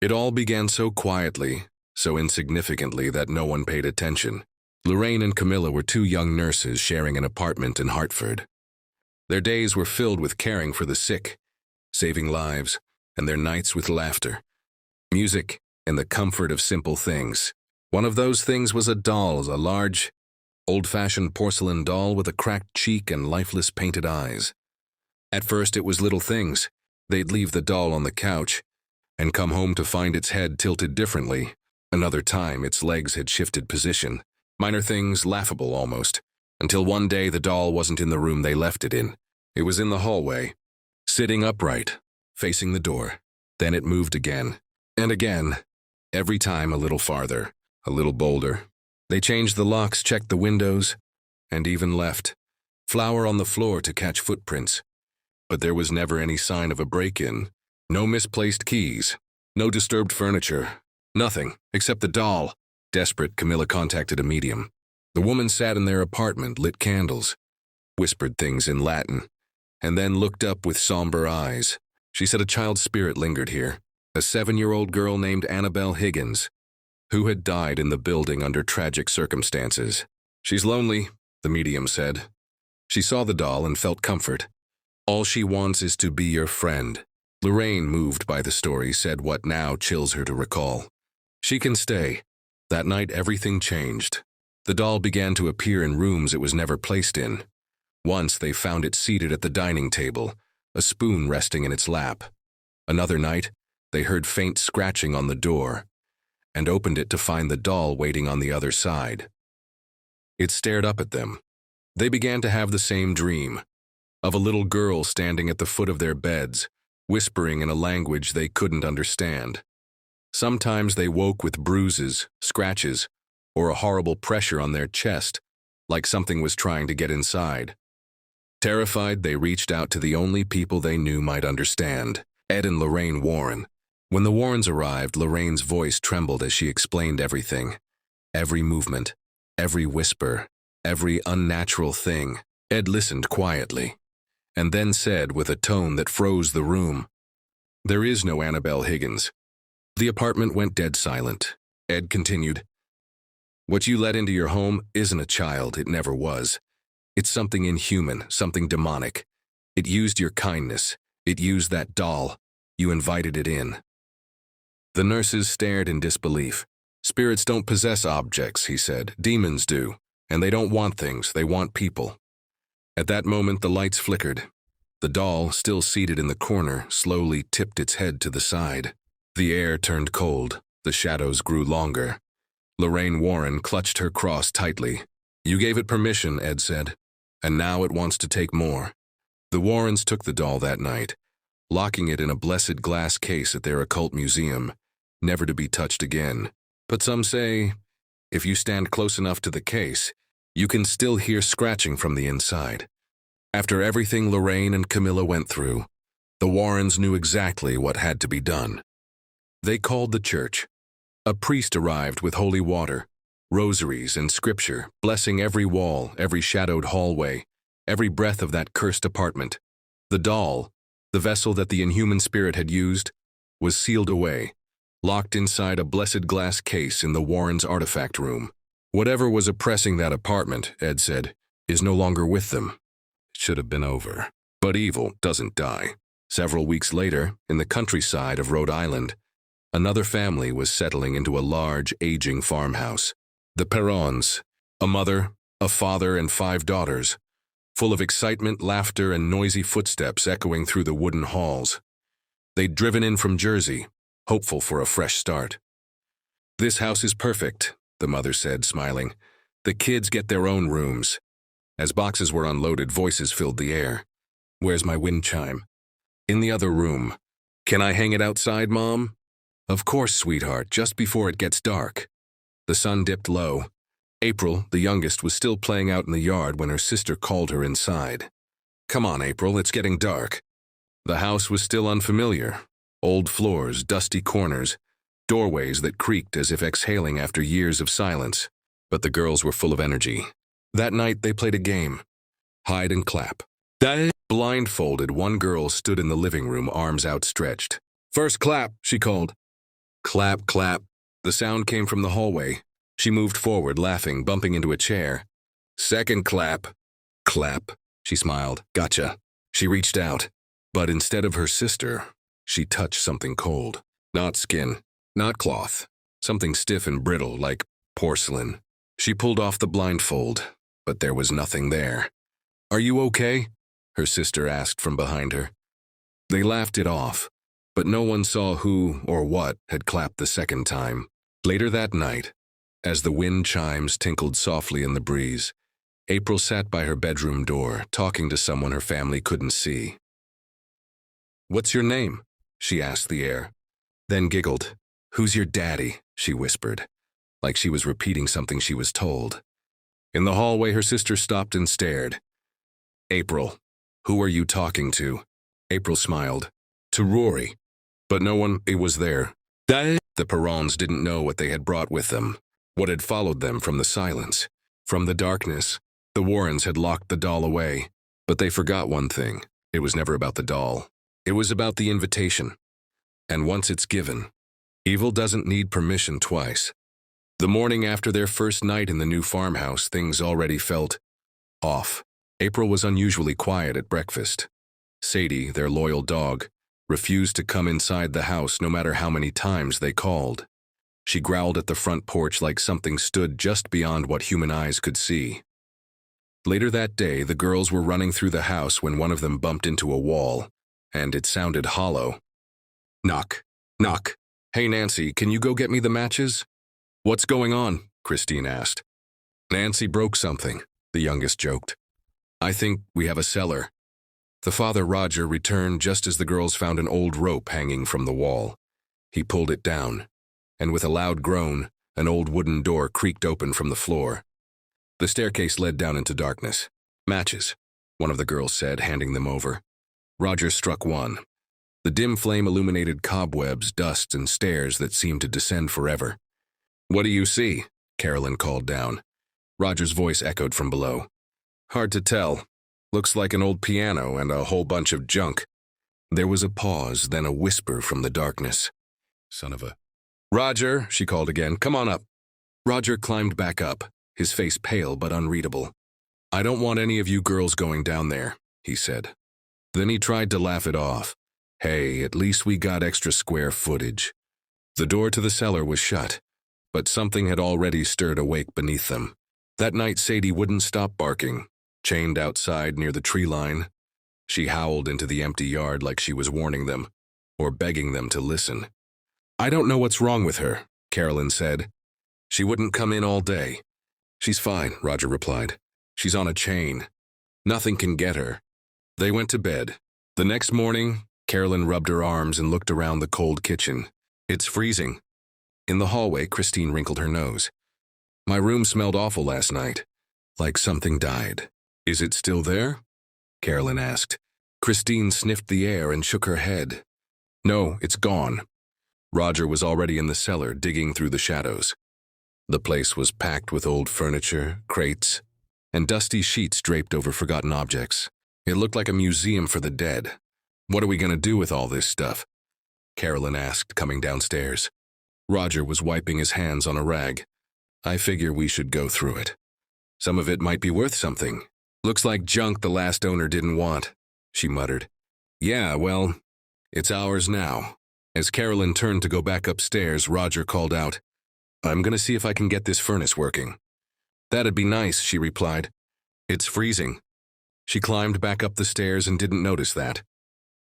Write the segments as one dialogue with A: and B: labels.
A: It all began so quietly, so insignificantly that no one paid attention. Lorraine and Camilla were two young nurses sharing an apartment in Hartford. Their days were filled with caring for the sick, saving lives, and their nights with laughter, music, and the comfort of simple things. One of those things was a doll, a large, old-fashioned porcelain doll with a cracked cheek and lifeless painted eyes. At first it was little things. They'd leave the doll on the couch and come home to find its head tilted differently. Another time its legs had shifted position. Minor things, laughable almost, until one day the doll wasn't in the room they left it in. It was in the hallway, sitting upright, facing the door. Then it moved again, and again, every time a little farther, a little bolder. They changed the locks, checked the windows, and even left flour on the floor to catch footprints. But there was never any sign of a break-in. No misplaced keys, no disturbed furniture, nothing except the doll. Desperate, Camilla contacted a medium. The woman sat in their apartment, lit candles, whispered things in Latin, and then looked up with somber eyes. She said a child's spirit lingered here, a 7-year-old girl named Annabelle Higgins, who had died in the building under tragic circumstances. She's lonely, the medium said. She saw the doll and felt comfort. All she wants is to be your friend. Lorraine, moved by the story, said what now chills her to recall. She can stay. That night everything changed. The doll began to appear in rooms it was never placed in. Once they found it seated at the dining table, a spoon resting in its lap. Another night, they heard faint scratching on the door, and opened it to find the doll waiting on the other side. It stared up at them. They began to have the same dream, of a little girl standing at the foot of their beds, whispering in a language they couldn't understand. Sometimes they woke with bruises, scratches, or a horrible pressure on their chest, like something was trying to get inside. Terrified, they reached out to the only people they knew might understand, Ed and Lorraine Warren. When the Warrens arrived, Lorraine's voice trembled as she explained everything. Every movement, every whisper, every unnatural thing. Ed listened quietly, and then said with a tone that froze the room, "There is no Annabelle Higgins." The apartment went dead silent. Ed continued, "What you let into your home isn't a child, it never was. It's something inhuman, something demonic. It used your kindness. It used that doll. You invited it in." The nurses stared in disbelief. "Spirits don't possess objects," he said. "Demons do. And they don't want things, they want people." At that moment, the lights flickered. The doll, still seated in the corner, slowly tipped its head to the side. The air turned cold. The shadows grew longer. Lorraine Warren clutched her cross tightly. "You gave it permission," Ed said, "and now it wants to take more." The Warrens took the doll that night, locking it in a blessed glass case at their occult museum, never to be touched again. But some say, if you stand close enough to the case, you can still hear scratching from the inside. After everything Lorraine and Camilla went through, the Warrens knew exactly what had to be done. They called the church. A priest arrived with holy water, rosaries, and scripture, blessing every wall, every shadowed hallway, every breath of that cursed apartment. The doll, the vessel that the inhuman spirit had used, was sealed away, locked inside a blessed glass case in the Warrens' artifact room. "Whatever was oppressing that apartment," Ed said, "is no longer with them. It should have been over. But evil doesn't die." Several weeks later, in the countryside of Rhode Island, another family was settling into a large, aging farmhouse. The Perrons, a mother, a father, and 5 daughters, full of excitement, laughter, and noisy footsteps echoing through the wooden halls. They'd driven in from Jersey, hopeful for a fresh start. "This house is perfect," the mother said, smiling. "The kids get their own rooms." As boxes were unloaded, voices filled the air. "Where's my wind chime?" "In the other room." "Can I hang it outside, Mom?" "Of course, sweetheart, just before it gets dark." The sun dipped low. April, the youngest, was still playing out in the yard when her sister called her inside. "Come on, April, it's getting dark." The house was still unfamiliar. Old floors, dusty corners, doorways that creaked as if exhaling after years of silence. But the girls were full of energy. That night they played a game, hide and clap. Blindfolded, one girl stood in the living room, arms outstretched. "First clap," she called. Clap, clap. The sound came from the hallway. She moved forward, laughing, bumping into a chair. Second clap. Clap. She smiled. Gotcha. She reached out. But instead of her sister, she touched something cold. Not skin, not cloth. Something stiff and brittle, like porcelain. She pulled off the blindfold, but there was nothing there. Are you okay? Her sister asked from behind her. They laughed it off, but no one saw who or what had clapped the second time. Later that night, as the wind chimes tinkled softly in the breeze, April sat by her bedroom door, talking to someone her family couldn't see. What's your name? She asked the air, then giggled. Who's your daddy? She whispered, like she was repeating something she was told. In the hallway, her sister stopped and stared. April, who are you talking to? April smiled. To Rory. But no one was there. The Perrons didn't know what they had brought with them, what had followed them from the silence. From the darkness, the Warrens had locked the doll away. But they forgot one thing. It was never about the doll. It was about the invitation. And once it's given, evil doesn't need permission twice. The morning after their first night in the new farmhouse, things already felt off. April was unusually quiet at breakfast. Sadie, their loyal dog, refused to come inside the house no matter how many times they called. She growled at the front porch like something stood just beyond what human eyes could see. Later that day, the girls were running through the house when one of them bumped into a wall, and it sounded hollow. Knock, knock. Hey Nancy, can you go get me the matches? What's going on? Christine asked. Nancy broke something, the youngest joked. I think we have a cellar. The father, Roger, returned just as the girls found an old rope hanging from the wall. He pulled it down, and with a loud groan, an old wooden door creaked open from the floor. The staircase led down into darkness. Matches, one of the girls said, handing them over. Roger struck one. The dim flame illuminated cobwebs, dust, and stairs that seemed to descend forever. What do you see? Carolyn called down. Roger's voice echoed from below. Hard to tell. Looks like an old piano and a whole bunch of junk. There was a pause, then a whisper from the darkness. Son of a... Roger, she called again. Come on up. Roger climbed back up, his face pale but unreadable. I don't want any of you girls going down there, he said. Then he tried to laugh it off. Hey, at least we got extra square footage. The door to the cellar was shut, but something had already stirred awake beneath them. That night, Sadie wouldn't stop barking, chained outside near the tree line. She howled into the empty yard like she was warning them, or begging them to listen. I don't know what's wrong with her, Carolyn said. She wouldn't come in all day. She's fine, Roger replied. She's on a chain. Nothing can get her. They went to bed. The next morning, Carolyn rubbed her arms and looked around the cold kitchen. It's freezing. In the hallway, Christine wrinkled her nose. My room smelled awful last night, like something died. Is it still there? Carolyn asked. Christine sniffed the air and shook her head. No, it's gone. Roger was already in the cellar, digging through the shadows. The place was packed with old furniture, crates, and dusty sheets draped over forgotten objects. It looked like a museum for the dead. What are we going to do with all this stuff? Carolyn asked, coming downstairs. Roger was wiping his hands on a rag. I figure we should go through it. Some of it might be worth something. Looks like junk the last owner didn't want, she muttered. Yeah, well, it's ours now. As Carolyn turned to go back upstairs, Roger called out, I'm going to see if I can get this furnace working. That'd be nice, she replied. It's freezing. She climbed back up the stairs and didn't notice that.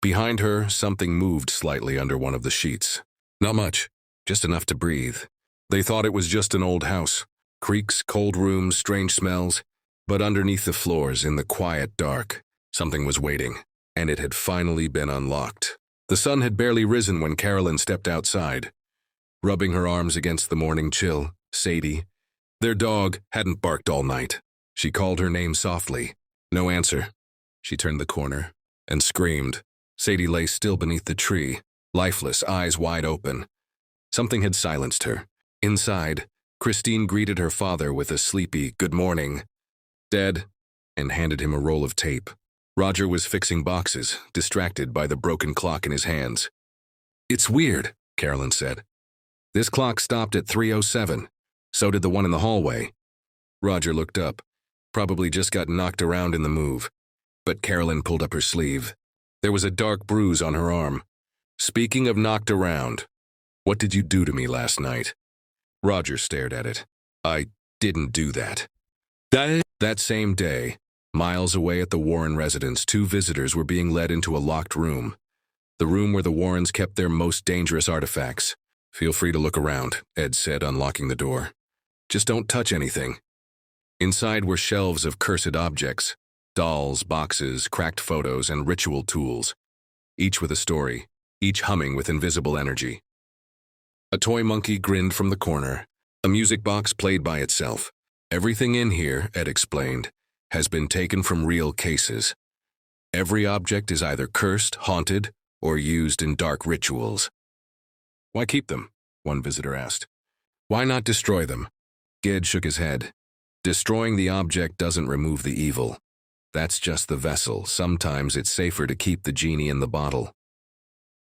A: Behind her, something moved slightly under one of the sheets. Not much, just enough to breathe. They thought it was just an old house. Creaks, cold rooms, strange smells. But underneath the floors, in the quiet dark, something was waiting, and it had finally been unlocked. The sun had barely risen when Carolyn stepped outside. Rubbing her arms against the morning chill, Sadie, their dog, hadn't barked all night. She called her name softly. No answer. She turned the corner and screamed. Sadie lay still beneath the tree, lifeless, eyes wide open. Something had silenced her. Inside, Christine greeted her father with a sleepy good morning. Dead, and handed him a roll of tape. Roger was fixing boxes, distracted by the broken clock in his hands. It's weird, Carolyn said. This clock stopped at 3:07. So did the one in the hallway. Roger looked up. Probably just got knocked around in the move. But Carolyn pulled up her sleeve. There was a dark bruise on her arm. Speaking of knocked around, what did you do to me last night? Roger stared at it. I didn't do that. That same day, miles away at the Warren residence, 2 visitors were being led into a locked room. The room where the Warrens kept their most dangerous artifacts. Feel free to look around, Ed said, unlocking the door. Just don't touch anything. Inside were shelves of cursed objects, dolls, boxes, cracked photos, and ritual tools, each with a story, each humming with invisible energy. A toy monkey grinned from the corner. A music box played by itself. Everything in here, Ed explained, has been taken from real cases. Every object is either cursed, haunted, or used in dark rituals. Why keep them? One visitor asked. Why not destroy them? Ed shook his head. Destroying the object doesn't remove the evil. That's just the vessel. Sometimes it's safer to keep the genie in the bottle.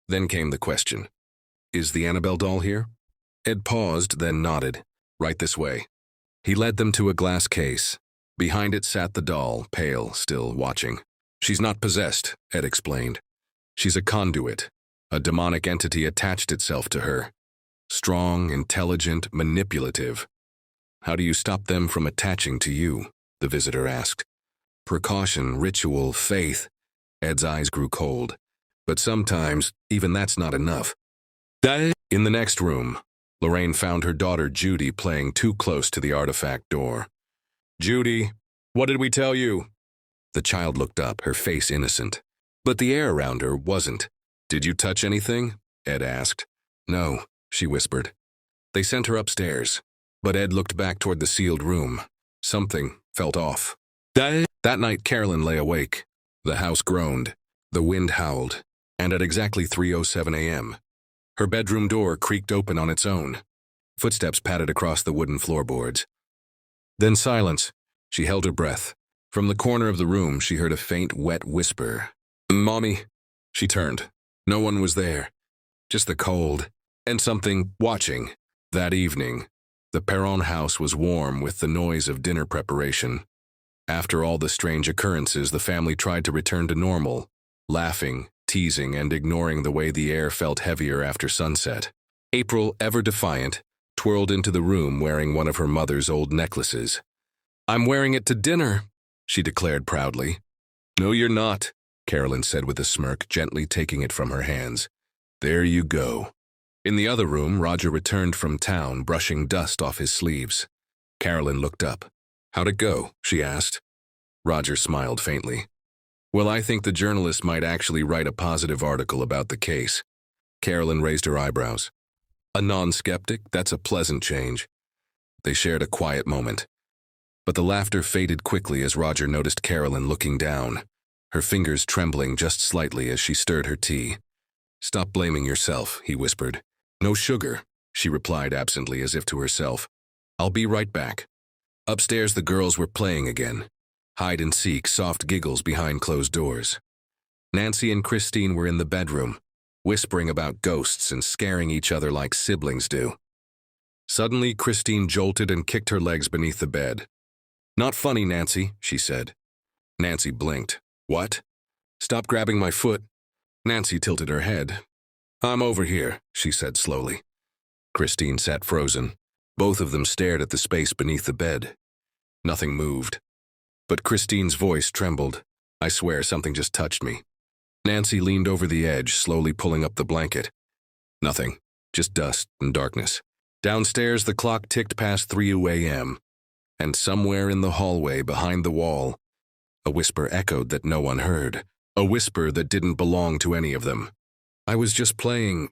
A: Then came the question. Is the Annabelle doll here? Ed paused, then nodded. Right this way. He led them to a glass case. Behind it sat the doll, pale, still watching. She's not possessed, Ed explained. She's a conduit. A demonic entity attached itself to her. Strong, intelligent, manipulative. How do you stop them from attaching to you? The visitor asked. Precaution, ritual, faith. Ed's eyes grew cold. But sometimes, even that's not enough. In the next room, Lorraine found her daughter Judy playing too close to the artifact door. Judy, what did we tell you? The child looked up, her face innocent. But the air around her wasn't. Did you touch anything? Ed asked. No, she whispered. They sent her upstairs. But Ed looked back toward the sealed room. Something felt off. That night, Carolyn lay awake. The house groaned. The wind howled. And at exactly 3:07 a.m., her bedroom door creaked open on its own. Footsteps padded across the wooden floorboards. Then silence. She held her breath. From the corner of the room, she heard a faint, wet whisper. Mommy. She turned. No one was there. Just the cold. And something watching. That evening, the Perron house was warm with the noise of dinner preparation. After all the strange occurrences, the family tried to return to normal, laughing, teasing, and ignoring the way the air felt heavier after sunset. April, ever defiant, twirled into the room wearing one of her mother's old necklaces. I'm wearing it to dinner, she declared proudly. No, you're not, Carolyn said with a smirk, gently taking it from her hands. There you go. In the other room, Roger returned from town, brushing dust off his sleeves. Carolyn looked up. How'd it go? She asked. Roger smiled faintly. Well, I think the journalist might actually write a positive article about the case. Carolyn raised her eyebrows. A non-skeptic? That's a pleasant change. They shared a quiet moment. But the laughter faded quickly as Roger noticed Carolyn looking down, her fingers trembling just slightly as she stirred her tea. Stop blaming yourself, he whispered. No sugar, she replied absently as if to herself. I'll be right back. Upstairs the girls were playing again. Hide and seek, soft giggles behind closed doors. Nancy and Christine were in the bedroom, whispering about ghosts and scaring each other like siblings do. Suddenly, Christine jolted and kicked her legs beneath the bed. Not funny, Nancy, she said. Nancy blinked. What? Stop grabbing my foot. Nancy tilted her head. I'm over here, she said slowly. Christine sat frozen. Both of them stared at the space beneath the bed. Nothing moved. But Christine's voice trembled. I swear something just touched me. Nancy leaned over the edge, slowly pulling up the blanket. Nothing, just dust and darkness. Downstairs, the clock ticked past 3 a.m., and somewhere in the hallway behind the wall, a whisper echoed that no one heard, a whisper that didn't belong to any of them. I was just playing,